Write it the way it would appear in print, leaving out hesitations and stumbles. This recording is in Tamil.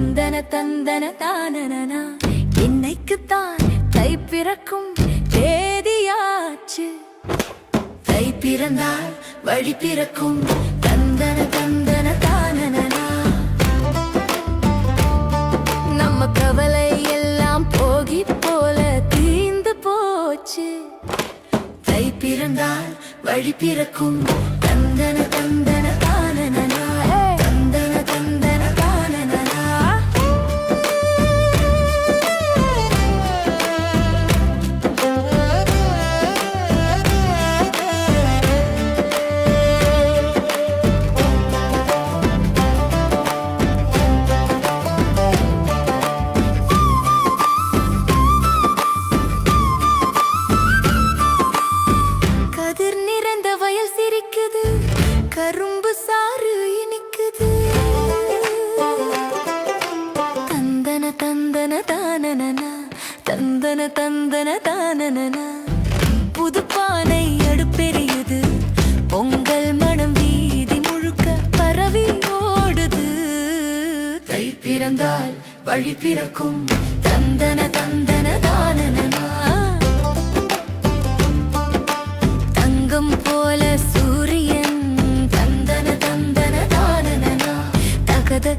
தந்தன தந்தன தானனா இன்னைக்குத்தான் தை பிறக்கும் தேதியாச்சு. தை பிறந்தால் வழி பிறக்கும் தந்தன தந்தன தானனா. நம்ம கவலை எல்லாம் போகி போல தீந்து போச்சு. தை பிறந்தால் வழி பிறக்கும் தந்தன தந்தன தானனா. தந்தன தந்தன தானனா. கதிர் நிறைந்த வயல் சிரிக்குது, கரும்பு சாறு இனிக்குது. தந்தன தந்தன தானனா. தந்தன தந்தன தானனா. புதுப்பானை அடுப்பெரியுது, பொங்கல் மனம் வீதி முழுக்க பரவி ஓடுது. தை பிறந்தால் வழி பிறக்கும் தந்தன தந்தன தானனா. தங்கம் போல சூரியன் தந்தன தந்தன தானனா. தகத